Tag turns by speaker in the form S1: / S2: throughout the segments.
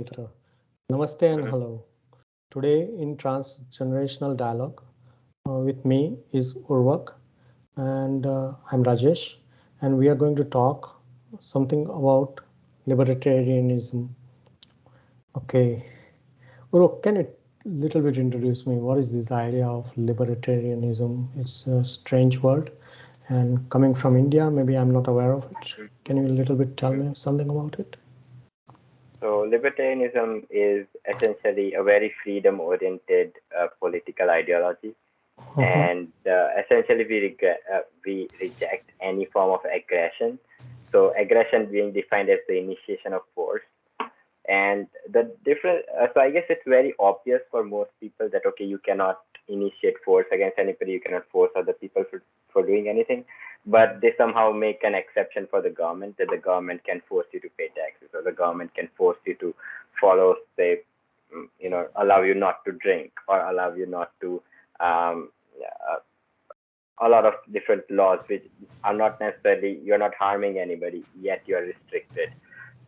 S1: Peter. Namaste and hello. Today in Transgenerational Dialogue, with me is Urvak and I'm Rajesh, and we are going to talk something about libertarianism. Okay, Urvak, can you little bit introduce me? What is this idea of libertarianism? It's a strange word, and coming from India, maybe I'm not aware of it. Can you a little bit tell me something about it?
S2: So libertarianism is essentially a very freedom-oriented political ideology, and essentially we reject any form of aggression. So aggression being defined as the initiation of force, and the different. So I guess it's very obvious for most people that okay, you cannot initiate force against anybody, you cannot force other people for doing anything, but they somehow make an exception for the government, that the government can force you to pay taxes, or the government can force you to follow, say, allow you not to drink, or allow you not to a lot of different laws which are not necessarily, you're not harming anybody, yet you're restricted.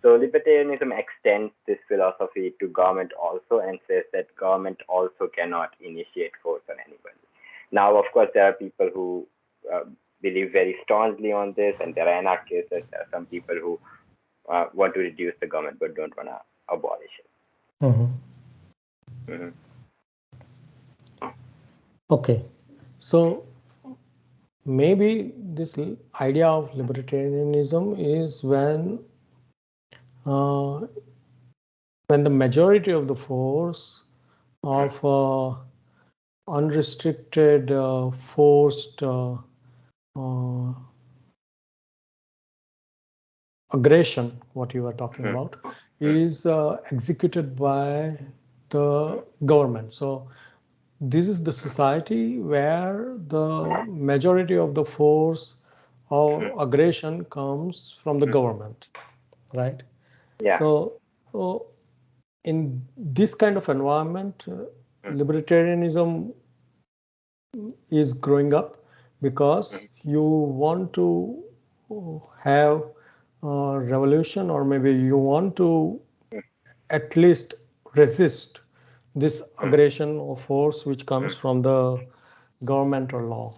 S2: So libertarianism extends this philosophy to government also, and says that government also cannot initiate force on anybody. Now, of course, there are people who believe very staunchly on this, and there are anarchists. There are some people who want to reduce the government but don't want to abolish it.
S1: Okay, so maybe this idea of libertarianism is when the majority of the force of unrestricted forced aggression, what you are talking about, is executed by the government. So this is the society where the majority of the force or aggression comes from the government, right?
S2: Yeah.
S1: So in this kind of environment, libertarianism is growing up because you want to have a revolution, or maybe you want to at least resist this aggression or force which comes from the government or law.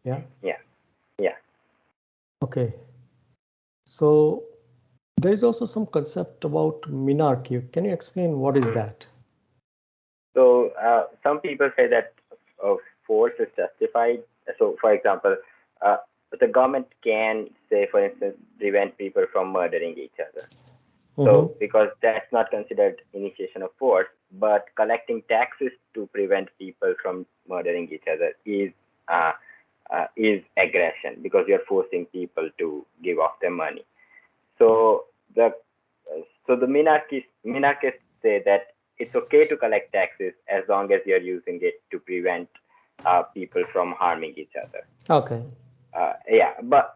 S1: Yeah.
S2: Yeah.
S1: Okay. So there is also some concept about minarchy. Can you explain what is that?
S2: So some people say that force is justified. So, for example, the government can, say, for instance, prevent people from murdering each other. So, because that's not considered initiation of force, but collecting taxes to prevent people from murdering each other is aggression, because you're forcing people to give off their money. So the minarchists say that it's okay to collect taxes as long as you're using it to prevent people from harming each other.
S1: Okay.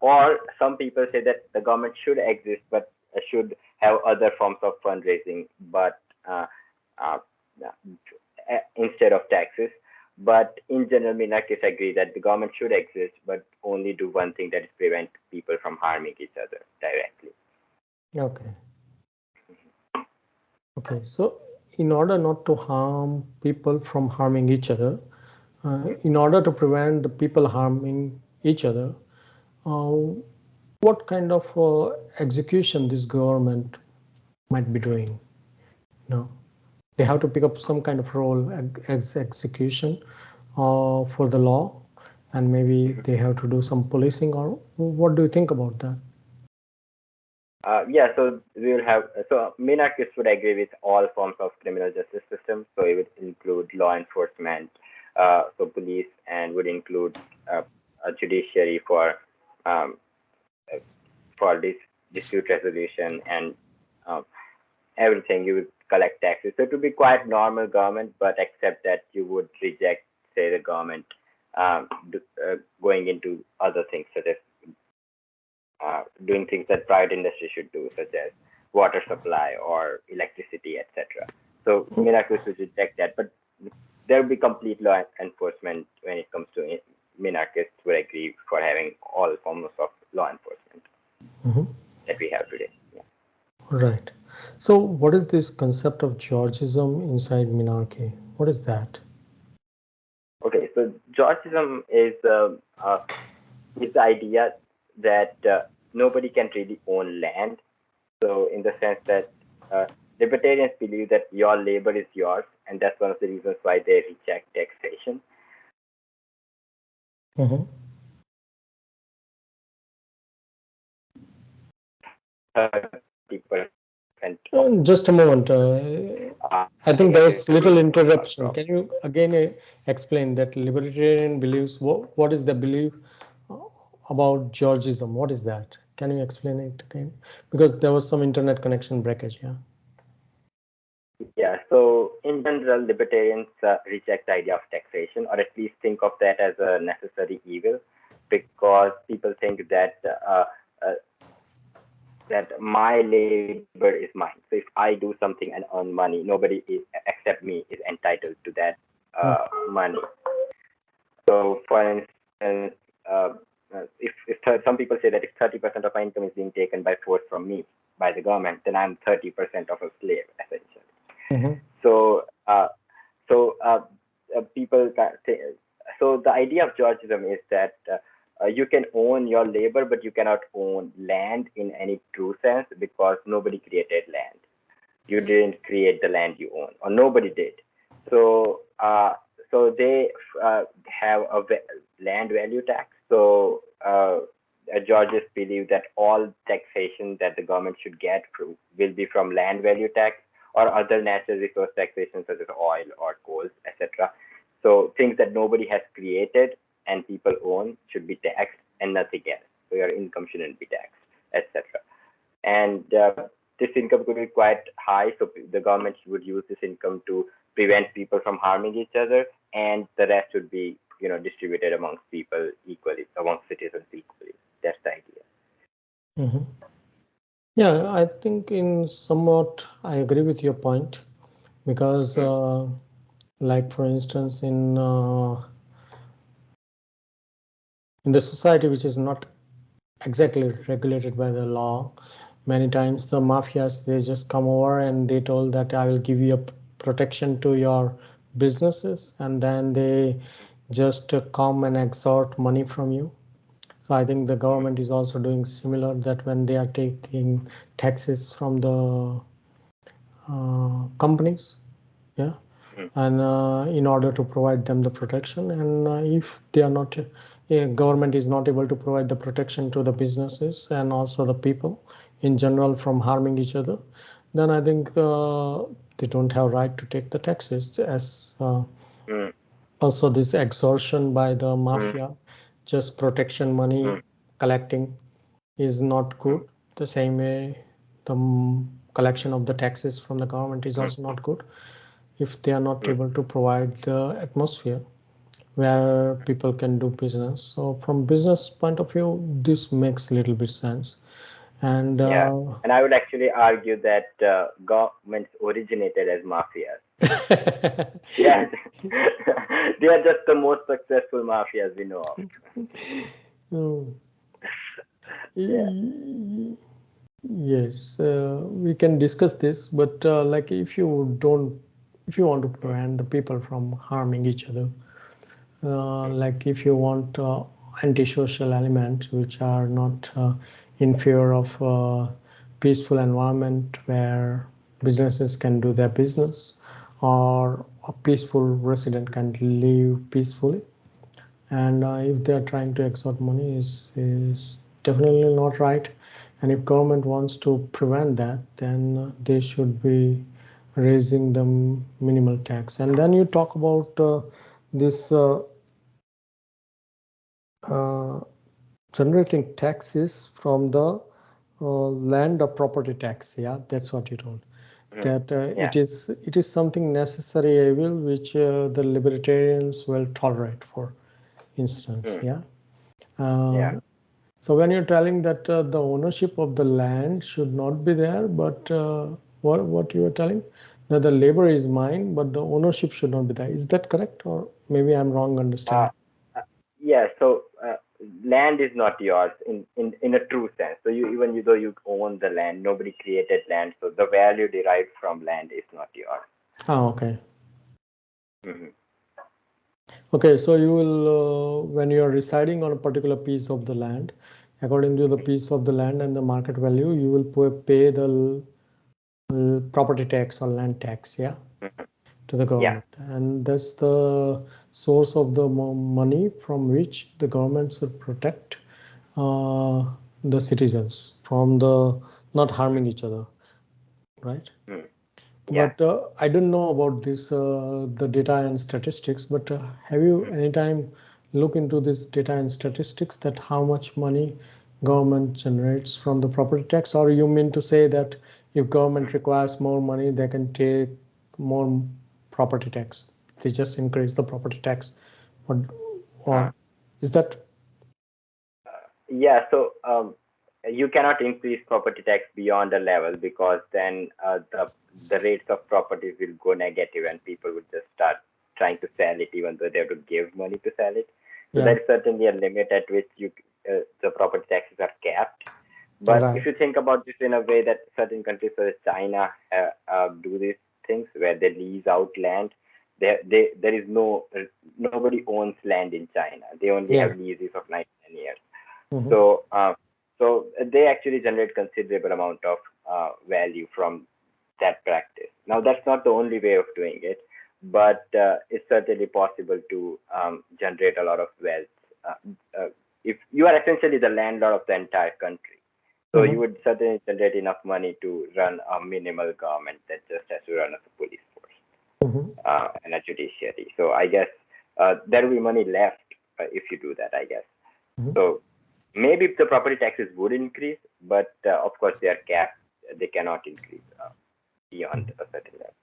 S2: Or some people say that the government should exist, but should have other forms of fundraising, but instead of taxes. But in general, minarchists agree that the government should exist, but only do one thing, that is prevent people from harming each other directly.
S1: Okay. Okay. So in order not to harm people from harming each other, in order to prevent the people harming each other, what kind of execution this government might be doing? No, they have to pick up some kind of role as execution for the law, and maybe they have to do some policing. Or what do you think about that?
S2: So we will have, so minarchists would agree with all forms of criminal justice system. So it would include law enforcement, so police, and would include a judiciary for this dispute resolution, and everything. You would collect taxes. So it would be quite normal government, but except that you would reject, say, the government going into other things, such as doing things that private industry should do, such as water supply or electricity, etc. So minarchists would reject that, but there will be complete law enforcement when it comes to minarchists would agree for having all forms of law enforcement that we have today. Yeah.
S1: Right. So what is this concept of Georgism inside minarchy? What is that?
S2: Okay, so Georgism is the idea that nobody can really own land. So, in the sense that libertarians believe that your labor is yours, and that's one of the reasons why they reject taxation.
S1: Mm-hmm.
S2: 30%
S1: Just a moment. I think there was little interruption.
S2: from.
S1: Can you again explain that libertarian beliefs? What is the belief uh, about Georgism? What is that? Can you explain it again? Because there was some internet connection breakage. Yeah.
S2: Yeah, so in general, libertarians reject the idea of taxation, or at least think of that as a necessary evil, because people think uh, that my labor is mine. So if I do something and earn money, nobody is, except me is entitled to that money. So, for instance, if some people say that if 30% of my income is being taken by force from me by the government, then I'm 30% of a slave, essentially.
S1: Mm-hmm.
S2: So, people say, so the idea of Georgism is that you can own your labor, but you cannot own land in any true sense, because nobody created land. You didn't create the land you own, or nobody did. So, they have a land value tax. So, Georges believe that all taxation that the government should get will be from land value tax or other natural resource taxation such as oil or coal, etc. So things that nobody has created and people own should be taxed and nothing else. So your income shouldn't be taxed, etc. And this income could be quite high, so the government would use this income to prevent people from harming each other, and the rest would be, distributed amongst people equally, amongst citizens equally. That's the idea.
S1: Mm-hmm. Yeah, I think in somewhat I agree with your point because,
S2: Mm,
S1: like for instance, in the society which is not exactly regulated by the law, many times the mafias they just come over and they told that I will give you a protection to your businesses, and then they just come and extort money from you. So I think the
S2: mm,
S1: government is also doing similar, that when they are taking taxes from the companies, yeah,
S2: mm,
S1: and in order to provide them the protection, and if they are not, government is not able to provide the protection to the businesses and also the people in general from harming each other, then I think they don't have right to take the taxes. As
S2: mm,
S1: also this extortion by the
S2: mm,
S1: mafia, just protection money
S2: mm,
S1: collecting is not good.
S2: mm,
S1: The same way the collection of the taxes from the government is
S2: mm,
S1: also not good if they are not
S2: mm,
S1: able to provide the atmosphere where people can do business. So from business point of view, this makes a little bit sense. And
S2: yeah. And I would actually argue that governments originated as mafias. Yes, they are just the most successful mafias we know of.
S1: mm,
S2: Yeah.
S1: yes, we can discuss this, but like if you want to
S2: Mm,
S1: prevent the people from harming each other,
S2: mm,
S1: like if you want antisocial elements which are not in favor of peaceful environment where businesses can do their business or a peaceful resident can live peacefully, and if they are trying to extort money is definitely not right, and if government wants to prevent that, then they should be raising the minimal tax. And then you talk about this uh, generating taxes from the land or property tax. Yeah, that's what you told.
S2: mm,
S1: That
S2: yeah.
S1: it is something necessary evil which the libertarians will tolerate, for instance.
S2: Mm,
S1: Yeah.
S2: yeah.
S1: So when you're telling that the ownership of the land should not be there, but what you are telling, that the labor is mine, but the ownership should not be there. Is that correct, or maybe I'm wrong
S2: Uh,
S1: understanding?
S2: yeah. So land is not yours in a true sense. So even though you own the land, nobody created land, so the value derived from land is not yours.
S1: Oh, okay.
S2: Mm-hmm.
S1: Okay, so you will, when you are residing on a particular piece of the land, according to the piece of the land and the market value, you will pay the property tax or land tax, yeah,
S2: Mm-hmm.
S1: to the government.
S2: Yeah.
S1: And that's the source of the money from which the government should protect uh, the citizens from the not harming each other, right?
S2: Mm-hmm. Yeah.
S1: But I don't know about this, the data and statistics, but have you anytime look into this data and statistics that how much money government generates from the property tax? Or you mean to say that if government requires more money, they can take more property tax? They just increase the property tax. Or,
S2: Uh,
S1: or is that?
S2: yeah. So you cannot increase property tax beyond a level, because then the rates of properties will go negative and people would just start trying to sell it, even though they have to give money to sell it. So
S1: Yeah,
S2: there is certainly a limit at which the property taxes are capped. But if
S1: right.
S2: you think about this in a way that certain countries such as China do these things where they lease out land, there is nobody owns land in China. They only
S1: Yeah.
S2: have leases of 9 years.
S1: Mm-hmm.
S2: So they actually generate considerable amount of value from that practice. Now that's not the only way of doing it, but it's certainly possible to generate a lot of wealth. If you are essentially the landlord of the entire country, so you
S1: Mm-hmm.
S2: would certainly generate enough money to run a minimal government that just has to run as a police force
S1: Mm-hmm.
S2: and a judiciary. So I guess there will be money left if you do that, I guess.
S1: Mm-hmm.
S2: So maybe the property taxes would increase, but of course they are capped. They cannot increase beyond a certain level.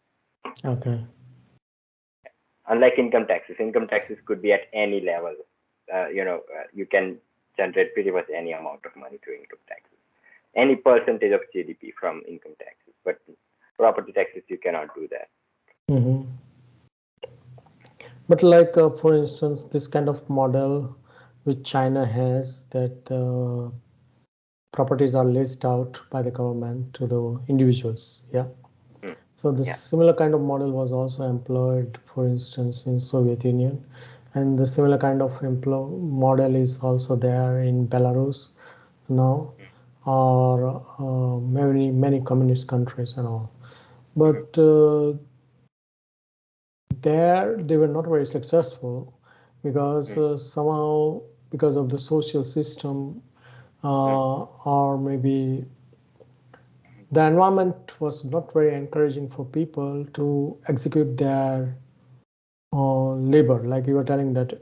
S1: Okay.
S2: Unlike income taxes could be at any level. You can generate pretty much any amount of money through income taxes, any percentage of GDP from income taxes. But property taxes, you cannot do that.
S1: Mm-hmm. But like, for instance, this kind of model which China has, that properties are leased out by the government to the individuals. Yeah.
S2: Hmm.
S1: So this
S2: Yeah.
S1: similar kind of model was also employed, for instance, in Soviet Union, and the similar kind of model is also there in Belarus now, or many communist countries and all.
S2: Mm-hmm.
S1: But there they were not very successful because somehow, because of the social system, or maybe the environment was not very encouraging for people to execute their labor. Like you were telling that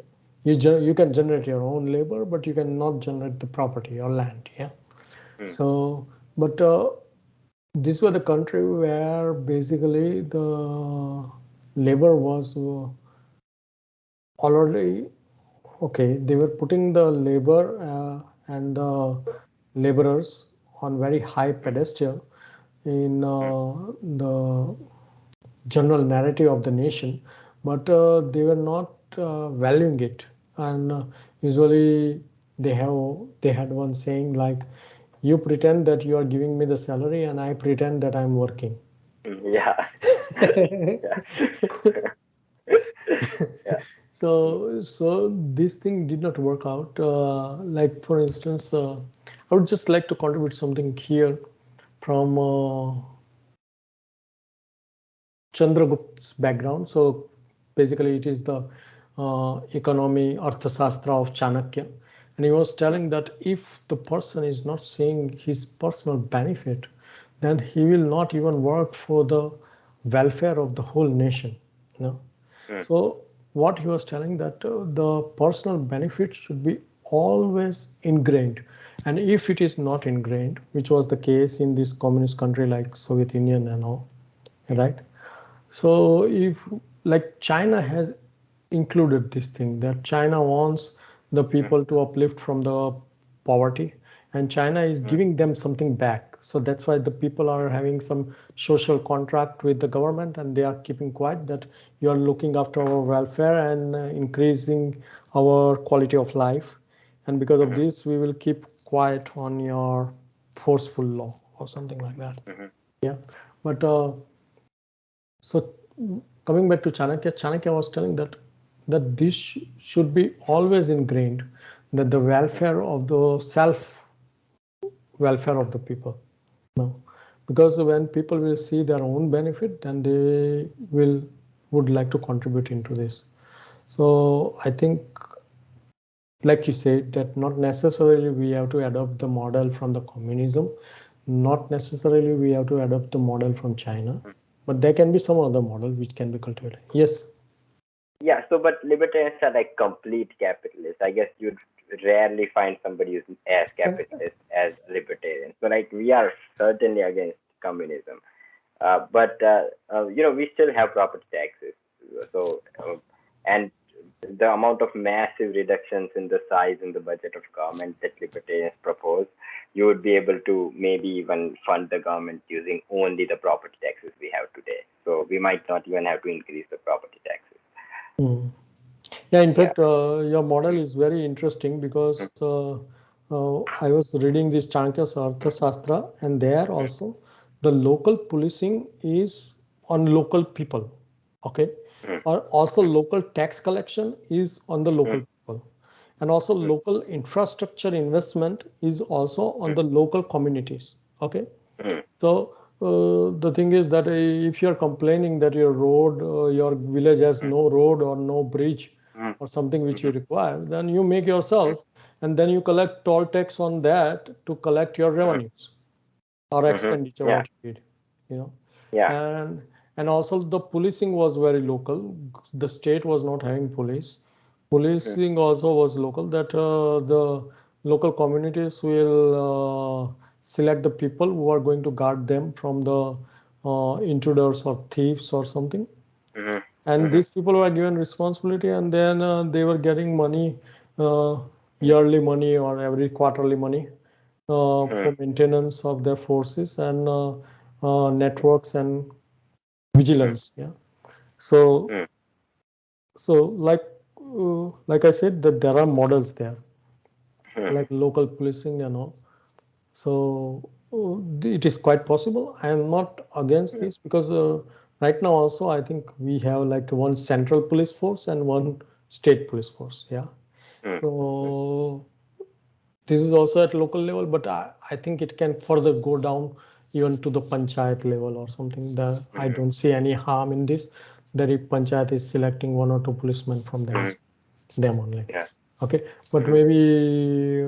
S1: you can generate your own labor, but you cannot generate the property or land. Yeah.
S2: Mm-hmm.
S1: So, but this was the country where basically the labor was already okay. They were putting the labor and the laborers on very high pedestal in the general narrative of the nation, but they were not valuing it. And usually they had one saying like, "You pretend that you are giving me the salary, and I pretend that I'm working."
S2: Yeah. Yeah. Yeah.
S1: So this thing did not work out. Like for instance, I would just like to contribute something here from Chandragupt's background. So basically, it is the economy Arthasastra of Chanakya. And he was telling that if the person is not seeing his personal benefit, then he will not even work for the welfare of the whole nation. You know?
S2: Mm.
S1: So what he was telling that the personal benefit should be always ingrained. And if it is not ingrained, which was the case in this communist country like Soviet Union and all, right? So if like China has included this thing that China wants the
S2: Mm.
S1: people to uplift from the poverty, and China is
S2: Mm.
S1: giving them something back. So that's why the people are having some social contract with the government, and they are keeping quiet that you are looking after our welfare and increasing our quality of life. and because of this we will keep quiet on your forceful law or something like that. Yeah, but so coming back to Chanakya was telling that this should be always ingrained, that the welfare of the self welfare of the people. No, because when people will see their own benefit, then they would like to contribute into this. So I think, like you said, that not necessarily we have to adopt the model from the communism, not necessarily we have to adopt the model from China, but there can be some other model which can be cultivated. Yes.
S2: Yeah, so but libertarians are like complete capitalists. I guess you'd rarely find somebody who's as capitalist as libertarian. So like we are certainly against communism, but we still have property taxes. So and the amount of massive reductions in the size and the budget of government that libertarians propose, you would be able to maybe even fund the government using only the property taxes we have today. So we might not even have to increase the property taxes.
S1: Mm. Yeah, in fact, your model is very interesting because I was reading this Chanakya's Arthashastra, and there also the local policing is on local people. Okay, or also local tax collection is on the local people, and also local infrastructure investment is also on the local communities. Okay, so the thing is that if you're complaining that your road, your village has no road or no bridge or something which you require, then you make yourself, and then you collect toll tax on that to collect your revenues or expenditure
S2: Yeah.
S1: what you did, you know.
S2: Yeah.
S1: And also the policing was very local. The state was not having police. Policing also was local, that the local communities will select the people who are going to guard them from the intruders or thieves or something. And these people were given responsibility, and then they were getting money, yearly money or every quarterly money for maintenance of their forces and networks and vigilance. Yeah. So like I said, that there are models there, like local policing and all. So it is quite possible. I am not against this because right now also I think we have like one central police force and one state police force. Yeah. So this is also at local level, but I think it can further go down even to the panchayat level or something. That I don't see any harm in this. That if panchayat is selecting one or two policemen from them only.
S2: Yeah.
S1: Okay, but maybe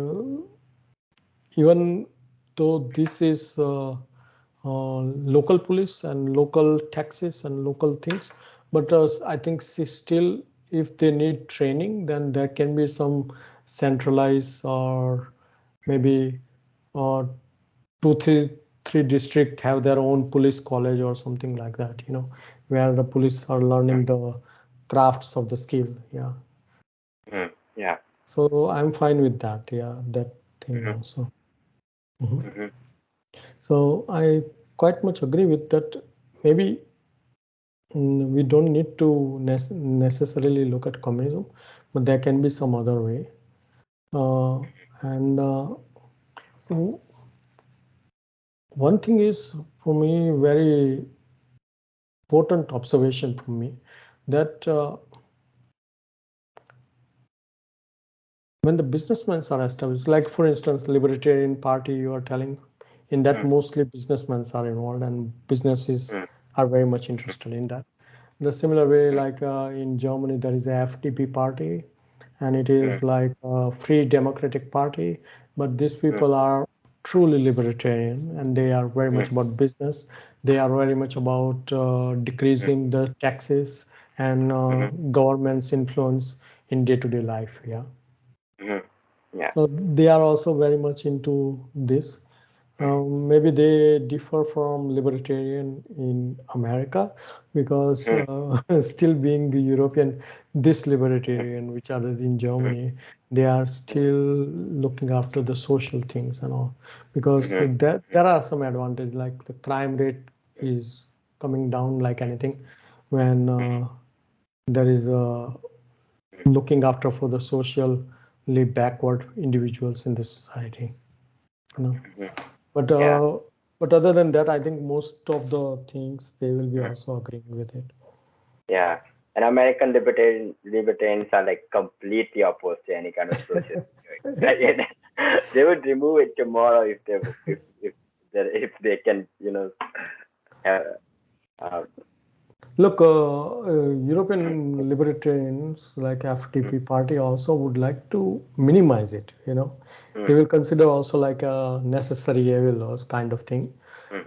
S1: even though this is local police and local taxes and local things, but I think still if they need training, then there can be some centralized or maybe uh, three district have their own police college or something like that, where the police are learning the crafts of the skill. Yeah.
S2: Yeah.
S1: So I'm fine with that. Yeah, that thing also. So I quite much agree with that. Maybe we don't need to necessarily look at communism, but there can be some other way. And one thing is for me very important observation from me, that when the businessmen are established, like for instance, Libertarian Party, you are telling, in that mostly businessmen are involved and businesses are very much interested in that. The similar way, like in Germany, there is a FDP party, and it is like a Free Democratic Party, but these people are truly libertarian, and they are very much about business. They are very much about decreasing the taxes and government's influence in day-to-day life. Yeah.
S2: Yeah.
S1: So they are also very much into this. Maybe they differ from libertarian in America because still being European, this libertarian, which are in Germany, they are still looking after the social things and all, because there are some advantages, like the crime rate is coming down like anything when there is a looking after for the social backward individuals in the society.
S2: Mhm.
S1: But
S2: Yeah,
S1: but other than that, I think most of the things they will be
S2: mhm.
S1: also agreeing with it.
S2: Yeah. And American libertarians are like completely opposed to any kind of social theory. Right? They would remove it tomorrow if they can, have, uh,
S1: Look, European libertarians like FDP party also would like to minimize it.
S2: mm,
S1: They will consider also like a necessary evil or kind of thing.
S2: mm,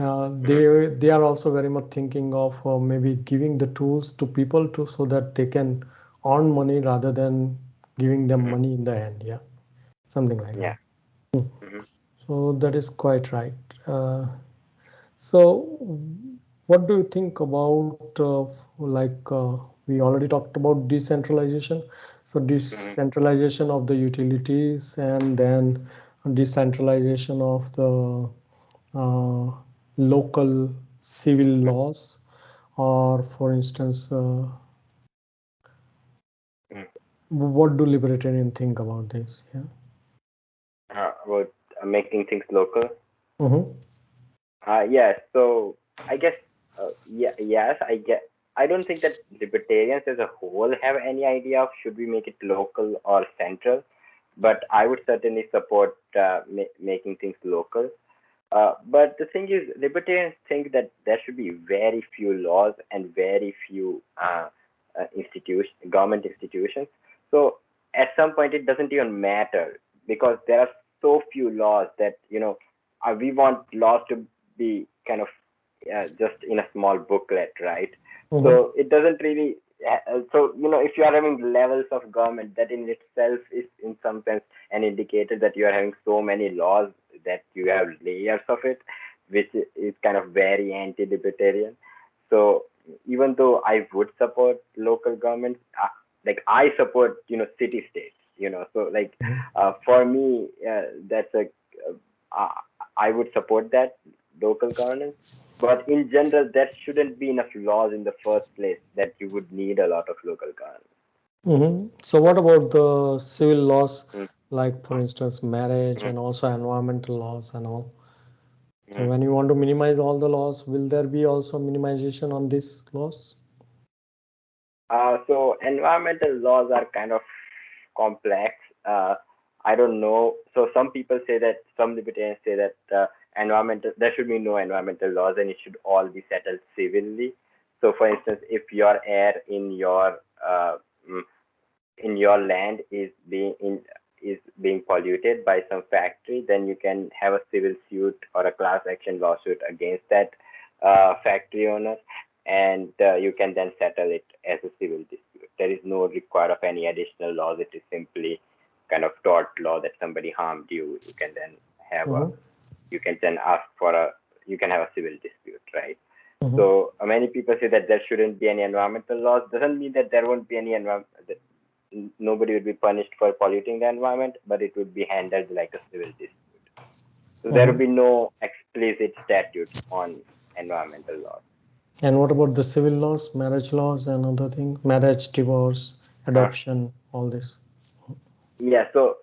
S1: They
S2: mm,
S1: they are also very much thinking of maybe giving the tools to people to so that they can earn money rather than giving them
S2: mm,
S1: money in the end. Yeah, something like
S2: yeah.
S1: that.
S2: Mhm,
S1: So that is quite right. So, what do you think about we already talked about decentralization? So,
S2: mhm,
S1: decentralization of the utilities and then decentralization of the uh, local civil
S2: mm,
S1: laws, or for instance,
S2: mm.
S1: what do libertarian think about this? Yeah.
S2: About making things local.
S1: Mm-hmm.
S2: Yeah. So I guess, yeah, yes, I don't think that libertarians as a whole have any idea of should we make it local or central, but I would certainly support making things local. But the thing is, libertarians think that there should be very few laws and very few government institutions. So at some point, it doesn't even matter because there are so few laws that we want laws to be kind of just in a small booklet, right?
S1: Mm-hmm.
S2: So it doesn't really. So if you are having levels of government, that in itself is in some sense an indicator that you are having so many laws that you have layers of it, which is kind of very anti-libertarian. So even though I would support local governments, like I support city states. So like for me, that's a uh, I would support that local governance. But in general, there shouldn't be enough laws in the first place that you would need a lot of local governance.
S1: So what about the civil laws,
S2: Mm,
S1: like for instance, marriage
S2: mm,
S1: and also environmental laws and all? So
S2: mm.
S1: when you want to minimize all the laws, will there be also minimization on these laws?
S2: So environmental laws are kind of complex. I don't know. So some people say that some libertarians say that environmental there should be no environmental laws and it should all be settled civilly. So for instance, if your air mm, in your land is being polluted by some factory, then you can have a civil suit or a class action lawsuit against that factory owner, and you can then settle it as a civil dispute. There is no require of any additional laws. It is simply kind of tort law that somebody harmed you.
S1: Mm-hmm.
S2: You can then ask for a you can have a civil dispute, right?
S1: Mm-hmm.
S2: So many people say that there shouldn't be any environmental laws. Doesn't mean that there won't be any nobody would be punished for polluting the environment, but it would be handled like a civil dispute. So there would
S1: Mm-hmm.
S2: be no explicit statutes on environmental laws.
S1: And what about the civil laws, marriage laws and other things, marriage, divorce,
S2: Uh,
S1: adoption, all this?
S2: yeah, so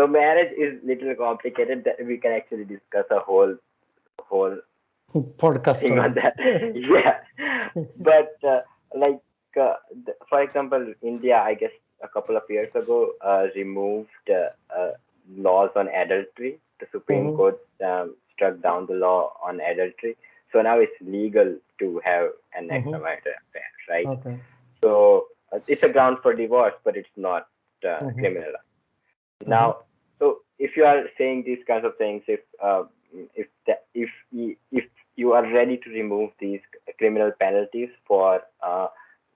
S2: marriage is little complicated that we can actually discuss a whole
S1: Podcast
S2: thing
S1: on
S2: on that.
S1: it.
S2: Yeah, but like for example, India, I guess a couple of years ago, removed laws on adultery. The Supreme
S1: Mm-hmm.
S2: Court struck down the law on adultery, so now it's legal to have an
S1: Mm-hmm.
S2: extramarital affair, right?
S1: Okay.
S2: So it's a ground for divorce, but it's not
S1: Mm-hmm.
S2: criminal.
S1: Mm-hmm.
S2: Now, so if you are saying these kinds of things, if you are ready to remove these criminal penalties for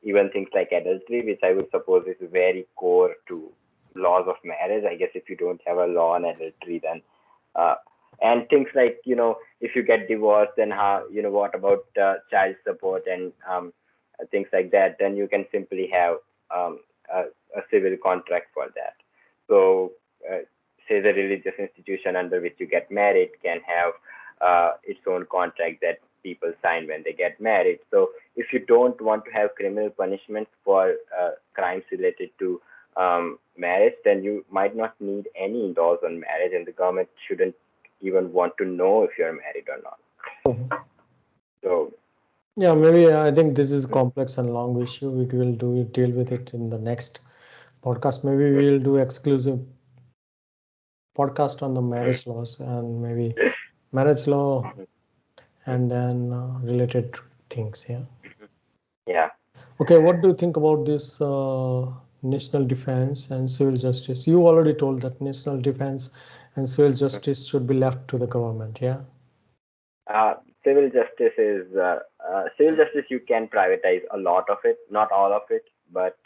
S2: even things like adultery, which I would suppose is very core to laws of marriage. I guess if you don't have a law on adultery, then uh, and things like if you get divorced, then how what about child support and things like that? Then you can simply have um, a, a civil contract for that. So, say the religious institution under which you get married can have its own contract that people sign when they get married. So, if you don't want to have criminal punishments for crimes related to marriage, then you might not need any laws on marriage, and the government shouldn't even want to know if you're married or not. So
S1: yeah, maybe I think this is a complex and long issue. We will deal with it in the next podcast. Maybe we'll do exclusive podcast on the marriage laws and maybe marriage law and then related things. Yeah.
S2: yeah.
S1: Okay, what do you think about this national defense and civil justice? You already told that national defense and civil justice should be left to the government. Yeah.
S2: Uh, civil justice is civil justice. You can privatize a lot of it, not all of it, but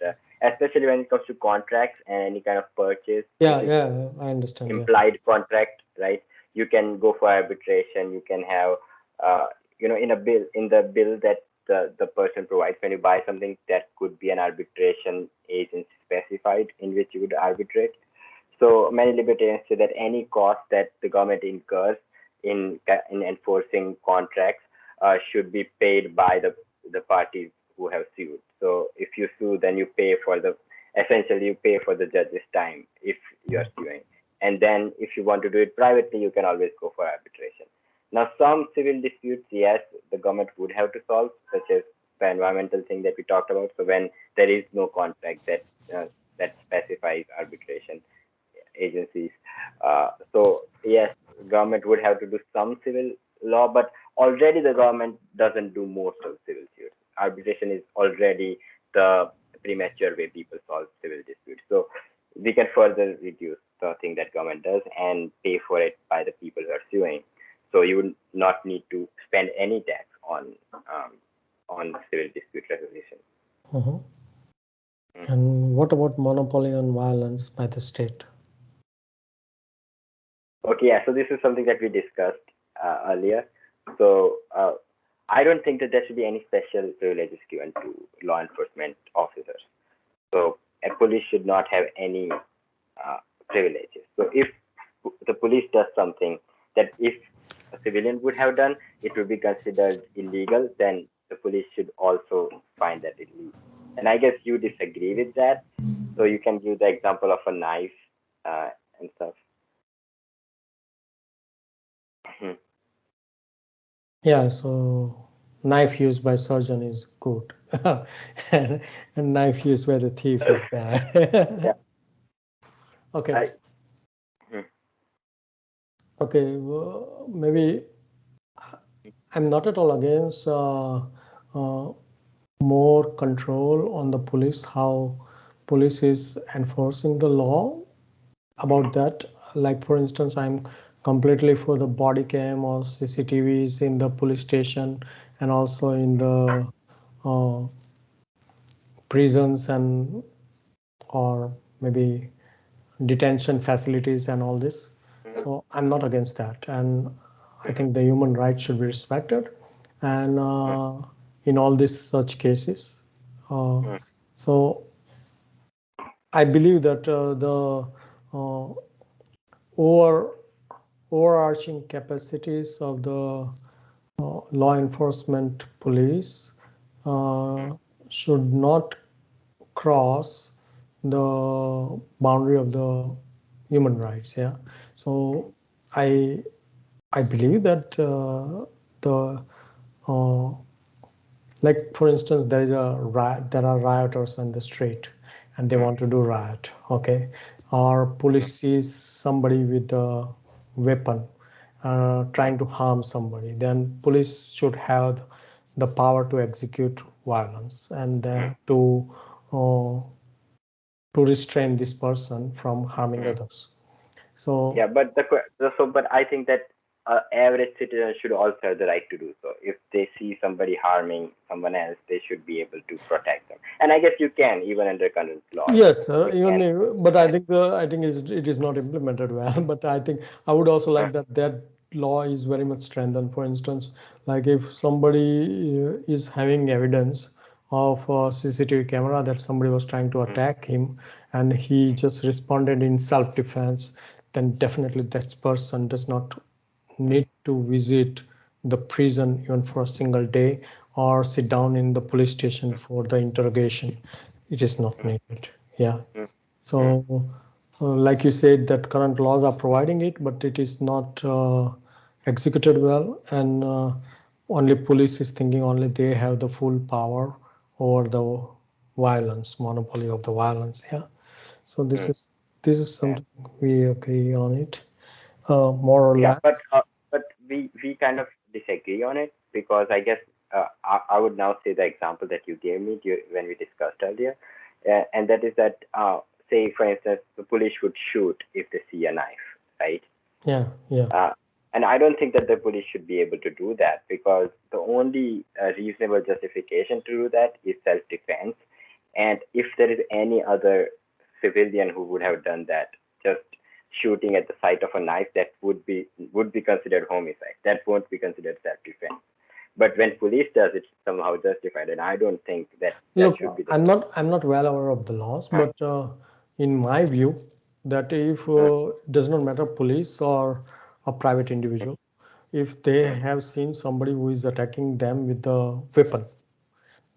S2: especially when it comes to contracts and any kind of purchase, which
S1: Yeah,
S2: is
S1: yeah, I understand. Yeah.
S2: implied contract, right? You can go for arbitration. You can have, in the bill that the person provides when you buy something, that could be an arbitration agency specified in which you would arbitrate. So many libertarians say that any cost that the government incurs in enforcing contracts should be paid by the parties who have sued. So if you sue, then you pay for essentially you pay for the judge's time if you are suing. And then if you want to do it privately, you can always go for arbitration. Now, some civil disputes, yes, the government would have to solve, such as the environmental thing that we talked about. So when there is no contract that specifies arbitration agencies. So yes, government would have to do some civil law, but already the government doesn't do most of civil suits. Arbitration is already the premature way people solve civil disputes. So we can further reduce the thing that government does and pay for it by the people who are suing. So you would not need to spend any tax on civil dispute resolution.
S1: Mhm. And what about monopoly on violence by the state?
S2: Okay, yeah. So this is something that we discussed earlier. So I don't think that there should be any special privileges given to law enforcement officers. So a police should not have any privileges. So if the police does something that if a civilian would have done, it would be considered illegal, then the police should also find that illegal. And I guess you disagree with that. So you can give the example of a knife and stuff.
S1: Yeah, so knife used by surgeon is good, and, and knife used by the thief is
S2: Yeah.
S1: bad. Okay,
S2: I, hmm,
S1: okay, maybe I'm not at all against more control on the police, how police is enforcing the law about that. Like for instance, I'm completely for the body cam or CCTVs in the police station and also in the uh, prisons and or maybe detention facilities and all this. So I'm not against that, and I think the human rights should be respected. And in all these such cases, uh, so I believe that the uh, over overarching capacities of the law enforcement police uh, should not cross the boundary of the human rights. Yeah, so I I believe that the uh, like for instance there is a there are rioters on the street and they want to do riot, okay, or police sees somebody with a weapon trying to harm somebody, then police should have the power to execute violence and uh, to restrain this person from harming others.
S2: yeah,
S1: So
S2: but I think that average citizen should also have the right to do so. If they see somebody harming someone else, they should be able to protect them. And I guess you can, even under current laws,
S1: yes,
S2: you
S1: even
S2: can.
S1: but I think it is not implemented well. But I think I would also like that law is very much strengthened. For instance, like if somebody is having evidence of a CCTV camera that somebody was trying to attack him, and he just responded in self-defense, then definitely that person does not need to visit the prison even for a single day or sit down in the police station for the interrogation. It is not needed. Yeah. So, like you said, that current laws are providing it, but it is not executed well, and only police is thinking only they have the full power over the violence, monopoly of the violence. Yeah. So this is
S2: Yeah.
S1: something we agree on it, more or
S2: Yeah,
S1: less.
S2: but we kind of disagree on it because I guess I would now say the example that you gave me when we discussed earlier, and that is that say for instance the police would shoot if they see a knife, right?
S1: Yeah, yeah.
S2: Uh, and I don't think that the police should be able to do that because the only reasonable justification to do that is self-defense. And if there is any other civilian who would have done that, just shooting at the sight of a knife, that would be considered homicide. That won't be considered self-defense. But when police does it, somehow justified, and I don't think that that should
S1: Look,
S2: be the
S1: I'm not well aware of the laws,
S2: case.
S1: but in my view, that if it does not matter police or a private individual, if they have seen somebody who is attacking them with a weapon,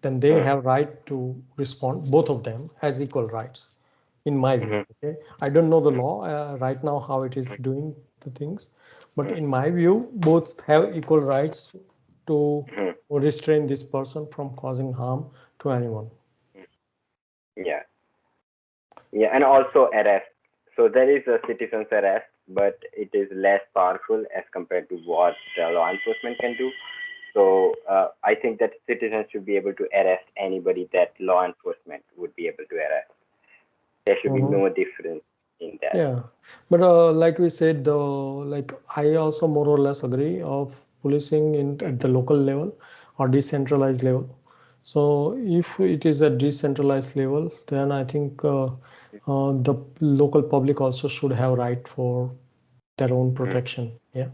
S1: then they have right to respond. Both of them has equal rights, in my view. Okay, I don't know the law right now how it is doing the things, but in my view, both have equal rights to restrain this person from causing harm to anyone.
S2: Yeah. Yeah, and also arrest. So there is a citizen's arrest, but it is less powerful as compared to what law enforcement can do. So I think that citizens should be able to arrest anybody that law enforcement would be able to arrest. There should be
S1: Mhm.
S2: no difference in that.
S1: Yeah, but like we said, like I also more or less agree of policing in at the local level or decentralized level. So if it is a decentralized level, then I think the local public also should have right for their own protection. Yeah,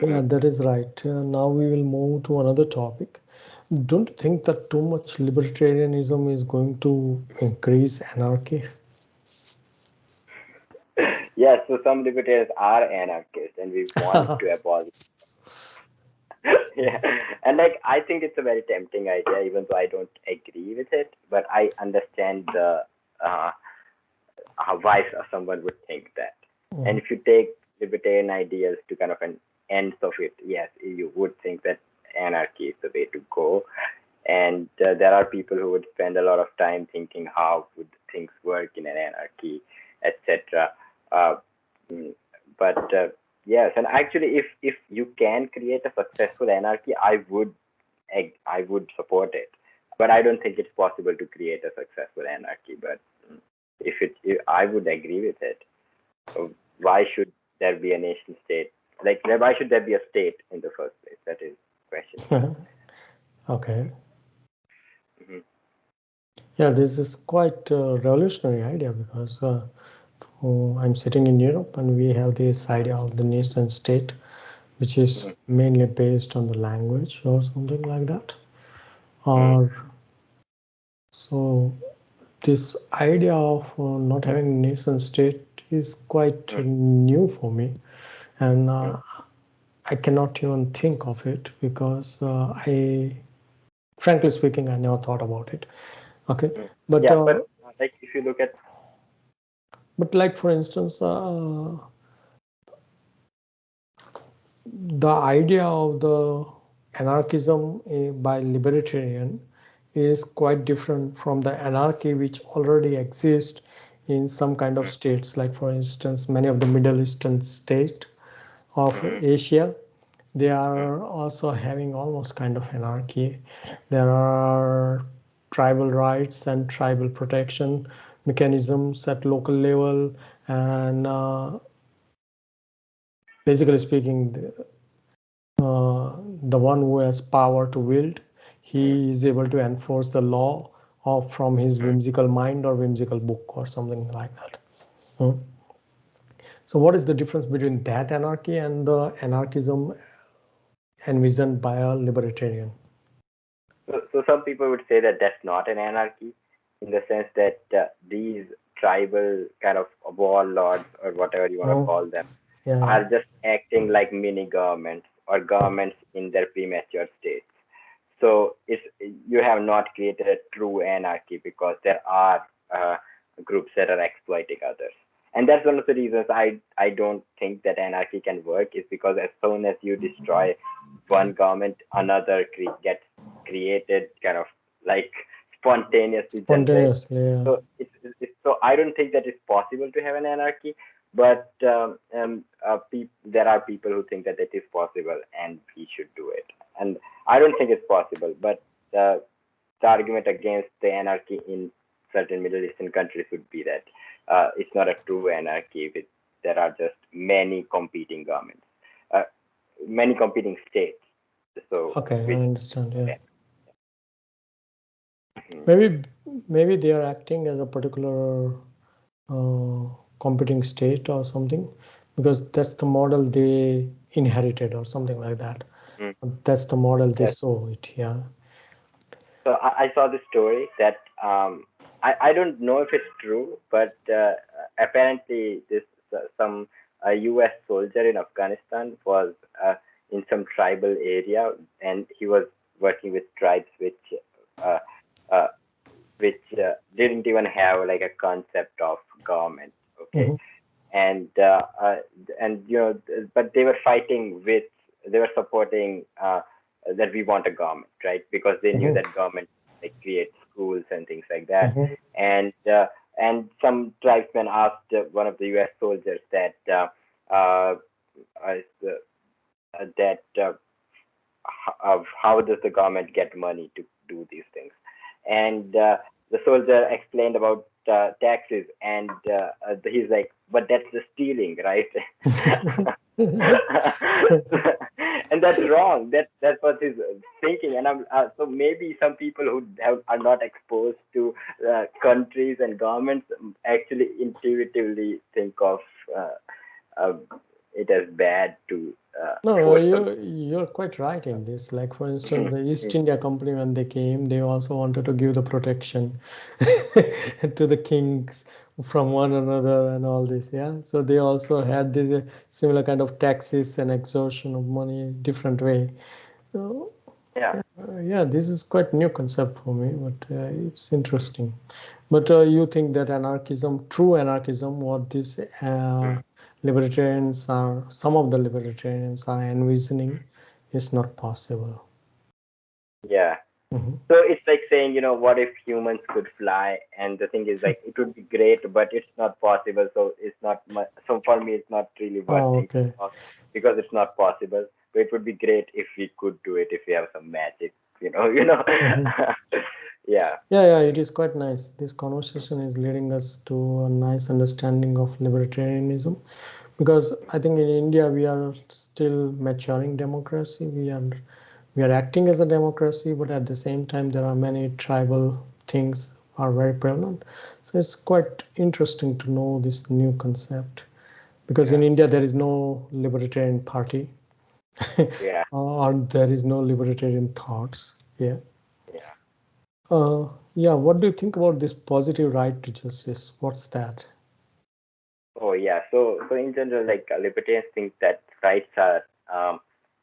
S1: yeah,
S2: Mm-hmm.
S1: that is right. Now we will move to another topic. Don't you think that too much libertarianism is going to increase anarchy?
S2: Yes, so some libertarians are anarchists, and we want to abolish. Yeah, and like I think it's a very tempting idea, even though I don't agree with it. But I understand the uh, why someone would think that. And
S1: Mhm.
S2: if you take libertarian ideas to kind of an ends of it, yes, you would think that anarchy is the way to go. And there are people who would spend a lot of time thinking how would things work in an anarchy, etc. Uh, mm, but yes, and actually, if you can create a successful anarchy, I would support it. But I don't think it's possible to create a successful anarchy. But if I would agree with it. So why should there be a nation state? Like, why should there be a state in the first place? That is the question.
S1: Okay.
S2: Mm-hmm.
S1: Yeah, this is quite a revolutionary idea because I'm sitting in Europe and we have this idea of the nation state, which is mainly based on the language or something like that.
S2: Mm-hmm.
S1: Or so this idea of not having nation state is quite new for me, and I cannot even think of it because frankly speaking, I never thought about it. Okay, but
S2: Yeah, but like if you look at
S1: like for instance, the idea of the anarchism by libertarian is quite different from the anarchy which already exists in some kind of states, like for instance many of the Middle Eastern states of Asia, they are also having almost kind of anarchy. There are tribal rights and tribal protection mechanisms at local level, and basically speaking, the one who has power to wield, he is able to enforce the law of from his whimsical mind or whimsical book or something like that. Hmm. So, what is the difference between that anarchy and the anarchism envisioned by a libertarian?
S2: so some people would say that that's not an anarchy, in the sense that these tribal kind of warlords or whatever you want to
S1: Hmm.
S2: call them
S1: Yeah, yeah.
S2: are just acting like mini governments or governments in their premature states. So you have not created a true anarchy because there are uh, groups that are exploiting others. And that's one of the reasons I don't think that anarchy can work, is because as soon as you destroy one government, another gets created, kind of like spontaneously generated.
S1: Spontaneously, yeah.
S2: So so I don't think that it's possible to have an anarchy, but there are people who think that it is possible and we should do it. And I don't think it's possible, but the argument against the anarchy in certain Middle Eastern countries would be that it's not a true anarchy. There are just many competing governments, many competing states. So
S1: Okay, I understand. Yeah.
S2: Mhm.
S1: Maybe they are acting as a particular competing state or something, because that's the model they inherited or something like that.
S2: Mm.
S1: That's the model they
S2: Yes.
S1: saw it. Yeah.
S2: So I saw the story that I don't know if it's true, but apparently this some U.S. soldier in Afghanistan was in some tribal area, and he was working with tribes uh, uh, which didn't even have like a concept of government. Okay,
S1: Hmm.
S2: and but they were fighting with, they were supporting that we want a government, right? Because they knew
S1: Hmm.
S2: that government like creates schools and things like that.
S1: Hmm.
S2: And some tribesmen asked one of the U.S. soldiers that uh, uh, that how does the government get money to do these things? And the soldier explained about taxes, and he's like, but that's the stealing, right? And that's wrong. That's what he's thinking. And so maybe some people who are not exposed to countries and governments actually intuitively think of uh, uh, it as bad to
S1: No,
S2: force them.
S1: you're quite right in this. Like for instance, the East India Company, when they came, they also wanted to give the protection to the kings from one another and all this. Yeah, so they also had this similar kind of taxes and extortion of money, different way. So
S2: Yeah.
S1: yeah, this is quite new concept for me, but it's interesting. But you think that anarchism, true anarchism, what these libertarians are, some of the libertarians are envisioning, is not possible.
S2: Yeah.
S1: Mhm.
S2: So it's like saying, what if humans could fly? And the thing is, like, it would be great, but it's not possible. So it's not much. So for me, it's not really worth
S1: Oh,
S2: thinking
S1: okay.
S2: about, because it's not possible. But it would be great if we could do it, if we have some magic,
S1: Mhm.
S2: Yeah.
S1: Yeah, it is quite nice. This conversation is leading us to a nice understanding of libertarianism, because I think in India we are still maturing democracy. We are acting as a democracy, but at the same time there are many tribal things are very prevalent. So it's quite interesting to know this new concept, because
S2: Yeah.
S1: in India there is no libertarian party
S2: Yeah.
S1: or there is no libertarian thoughts. Yeah.
S2: Yeah.
S1: Yeah. What do you think about this positive right to justice? What's that?
S2: Oh, yeah. So in general, like libertarians think that rights are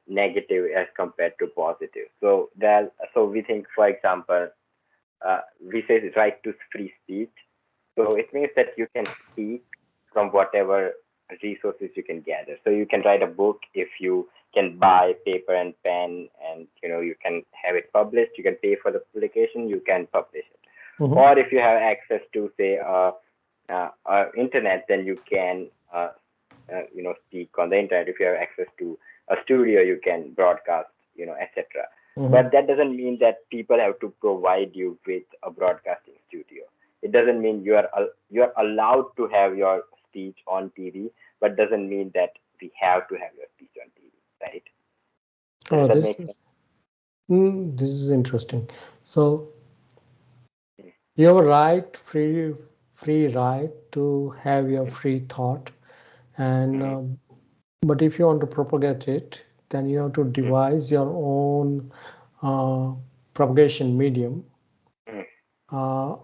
S2: negative as compared to positive. So we think, for example, we say the right to free speech. So it means that you can speak from whatever resources you can gather. So you can write a book if you can buy paper and pen, and you can have it published. You can pay for the publication. You can publish it.
S1: Hmm.
S2: Or if you have access to, say, internet, then you can speak on the internet. If you have access to a studio, you can broadcast, etc.
S1: Hmm.
S2: But that doesn't mean that people have to provide you with a broadcasting studio. It doesn't mean you are allowed to have your speech on TV, but doesn't mean that we have to have your speech on TV, right? Does
S1: Oh,
S2: that
S1: this
S2: make
S1: is
S2: sense?
S1: this is interesting. So
S2: Mm.
S1: you have a right, free right to have your free thought, and
S2: Mm.
S1: but if you want to propagate it, then you have to
S2: Mm.
S1: devise your own uh, propagation medium,
S2: Mm.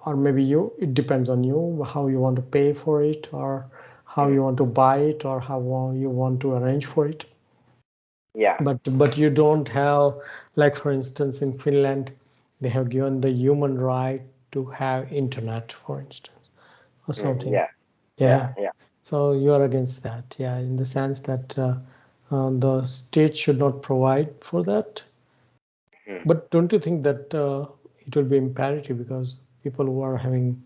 S1: or maybe it depends on you how you want to pay for it, or how
S2: Mm.
S1: you want to buy it, or how you want to arrange for it.
S2: Yeah.
S1: But you don't have, like for instance in Finland, they have given the human right to have internet, for instance. or something.
S2: Yeah,
S1: Yeah.
S2: yeah.
S1: So you are against that, yeah, in the sense that the state should not provide for that.
S2: Hmm.
S1: But don't you think that it will be imperative because people who are having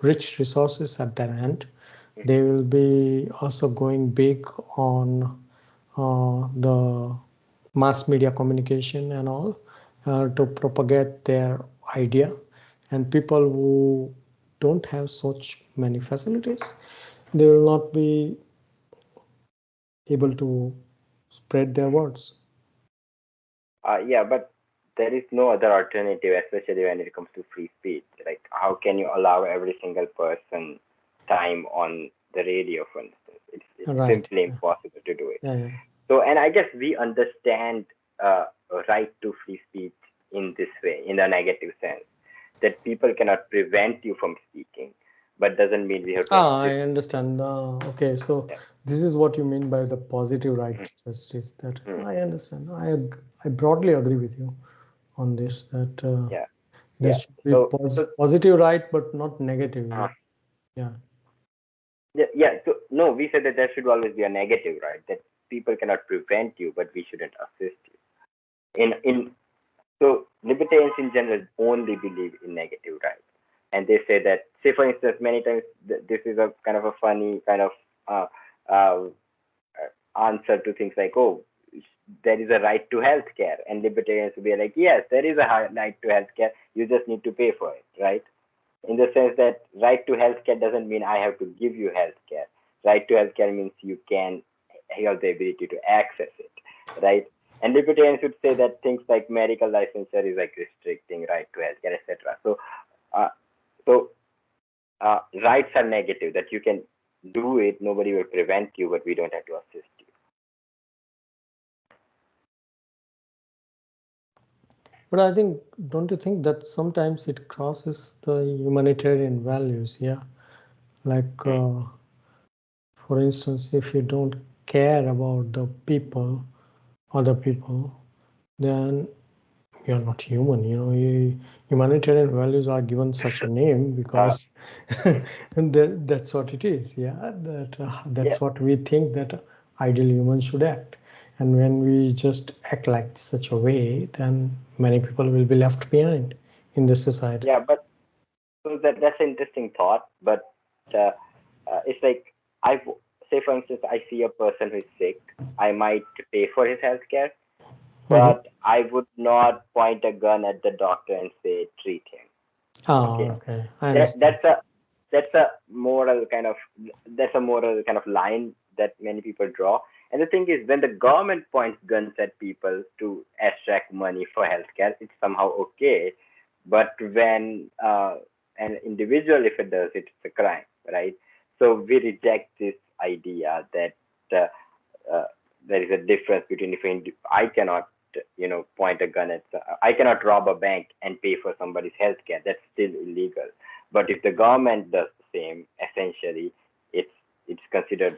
S1: rich resources at their end, they will be also going big on the mass media communication and all to propagate their idea. And people who don't have such many facilities, they will not be able to spread their words.
S2: Yeah, but there is no other alternative, especially when it comes to free speech. Like, how can you allow every single person time on the radio, for instance? It's
S1: Right.
S2: simply
S1: Yeah.
S2: impossible to do it.
S1: Yeah. Yeah.
S2: So, and I guess we understand right to free speech in this way, in a negative sense, that people cannot prevent you from speaking, but doesn't mean we have to
S1: Ah, I
S2: assist.
S1: understand. Okay, so
S2: Yeah.
S1: this is what you mean by the positive right
S2: Mm,
S1: to justice. That
S2: mm,
S1: I understand. I broadly agree with you on this. That
S2: yeah,
S1: there
S2: yeah.
S1: should be
S2: So
S1: positive right, but not negative.
S2: uh,
S1: Yeah.
S2: yeah, yeah. So no, we said that there should always be a negative, right? That people cannot prevent you, but we shouldn't assist you. In so libertarians in general only believe in negative rights, and they say that, say for instance, many times this is a kind of a funny kind of uh, uh, answer to things like, oh, there is a right to health care, and libertarians will be like, yes, there is a right to health care. You just need to pay for it, right? In the sense that right to healthcare doesn't mean I have to give you healthcare. Right to healthcare means you have the ability to access it, right? And libertarians would say that things like medical licensure is like restricting right to healthcare, etc. Uh, so rights are negative, that you can do it, nobody will prevent you, but we don't have to assist you.
S1: But I think, don't you think that sometimes it crosses the humanitarian values? Yeah. Like,
S2: Hmm.
S1: for instance, if you don't care about the people, other people, then you're not human. Humanitarian values are given such a name
S2: Uh,
S1: because
S2: hmm.
S1: that's what it is. Yeah,
S2: Yeah,
S1: that's what we think that ideal humans should act. And when we just act like such a way, then many people will be left behind in the society.
S2: yeah, but so that's an interesting thought, but uh, it's like I say for instance I see a person who is sick, I might pay for his healthcare,
S1: Mhm.
S2: but I would not point a gun at the doctor and say treat him.
S1: Ah,
S2: Okay,
S1: okay, I
S2: that
S1: understand.
S2: that's a moral kind of that's a moral kind of line that many people draw. And the thing is, when the government points guns at people to extract money for healthcare, it's somehow okay. But when an individual, if it does, it's a crime, right? So we reject this idea that uh, uh, there is a difference between if I cannot, point a gun at, I cannot rob a bank and pay for somebody's healthcare. That's still illegal. But if the government does the same, essentially, it's it's considered,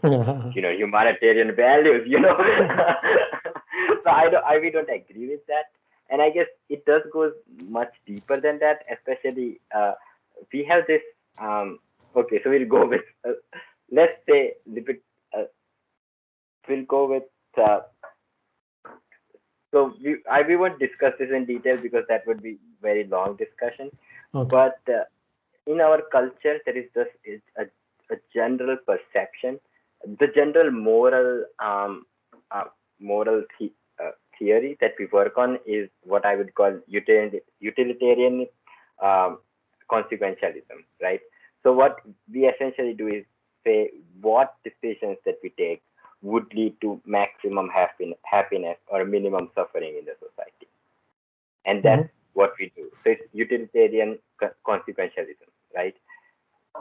S2: humanitarian values. So we don't agree with that, and I guess it does go much deeper than that. Especially, we have this. Okay, so we'll go with, let's say, uh, we'll go with. So we won't discuss this in detail because that would be very long discussion.
S1: Okay.
S2: But in our culture, there is just a general perception, the general uh, moral theory that we work on is what I would call utilitarian um, consequentialism, right? So what we essentially do is say what decisions that we take would lead to maximum happiness or minimum suffering in the society, and that's
S1: Mhm.
S2: what we do. So it's utilitarian consequentialism, right?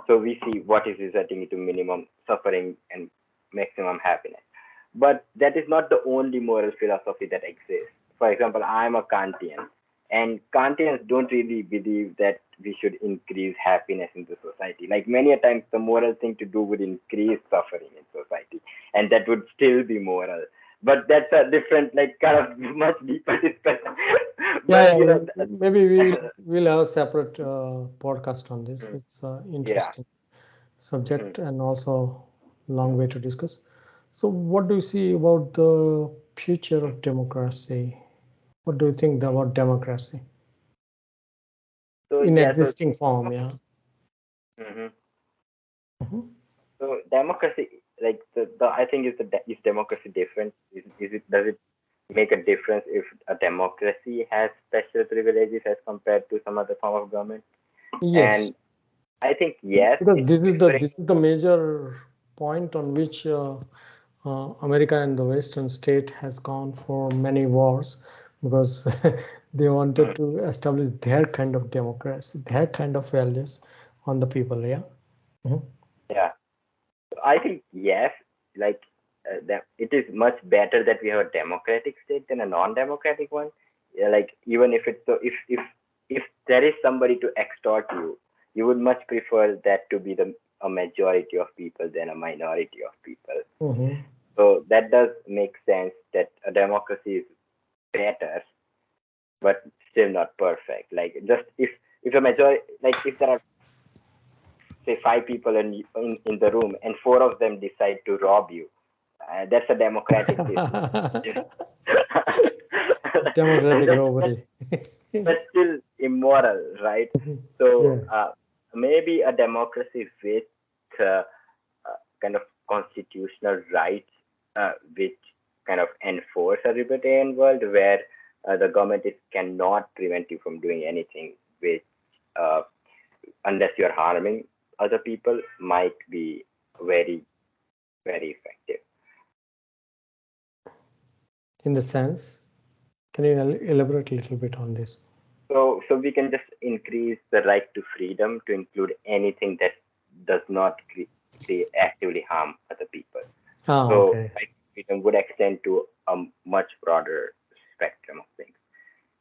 S2: So we see what is resulting into minimum suffering and maximum happiness. But that is not the only moral philosophy that exists. For example, I'm a Kantian, and Kantians don't really believe that we should increase happiness in the society. Like many a times, the moral thing to do would increase suffering in society, and that would still be moral. But that's a different, like, kind of much deeper discussion. But
S1: maybe we'll have a separate podcast on this. It's
S2: yeah.
S1: interesting subject and also long way to discuss. So, what do you see about the future of democracy? What do you think about democracy
S2: So
S1: in
S2: yeah, so
S1: existing form? Yeah.
S2: mhm.
S1: Mhm.
S2: So democracy, like I think is democracy different? Is it does it make a difference if a democracy has special privileges as compared to some other form of government? And
S1: Yes,
S2: I think yes,
S1: because
S2: it's different.
S1: this is the major point on which America and the Western state has gone for many wars because they wanted
S2: Mm,
S1: to establish their kind of democracy, their kind of values on the people. Yeah. Mhm.
S2: yeah, so I think yes, like that it is much better that we have a democratic state than a non-democratic one. Yeah, like even if it's so, if there is somebody to extort you, you would much prefer that to be the a majority of people than a minority of people.
S1: Mhm.
S2: So that does make sense that a democracy is better, but still not perfect. Like just if a majority, like if there are say five people in the room and four of them decide to rob you, that's a democratic system.
S1: Democratic
S2: That's
S1: robbery.
S2: but still immoral, right? So
S1: Yeah.
S2: maybe a democracy with uh, kind of constitutional rights, which kind of enforce a libertarian world where the government cannot prevent you from doing anything, which uh, unless you're harming other people, might be very very effective.
S1: In the sense, can you elaborate a little bit on this?
S2: So we can just increase the right to freedom to include anything that does not actively harm other people.
S1: Ah,
S2: So
S1: okay.
S2: right to freedom would extend to a much broader spectrum of things.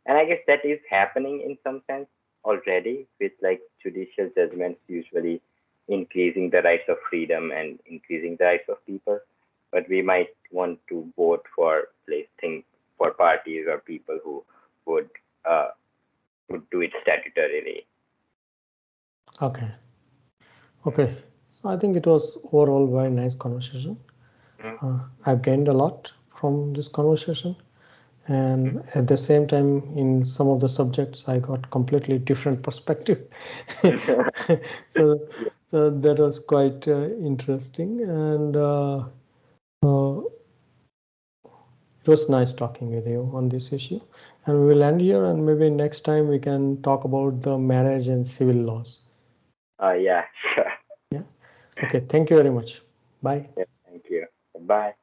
S2: And I guess that is happening in some sense already with like judicial judgments usually increasing the rights of freedom and increasing the rights of people. But we might want to vote for things for parties or people who would uh, would do it statutorily.
S1: Okay. Okay. So I think it was overall very nice conversation.
S2: Mm-hmm.
S1: I've gained a lot from this conversation, and at the same time, in some of the subjects, I got completely different perspective. so,
S2: Yeah,
S1: so that was quite interesting, and it was nice talking with you on this issue. And we will end here, and maybe next time we can talk about the marriage and civil laws.
S2: yeah, sure.
S1: Yeah. Okay. Thank you very much. Bye.
S2: Yeah, thank you. Bye.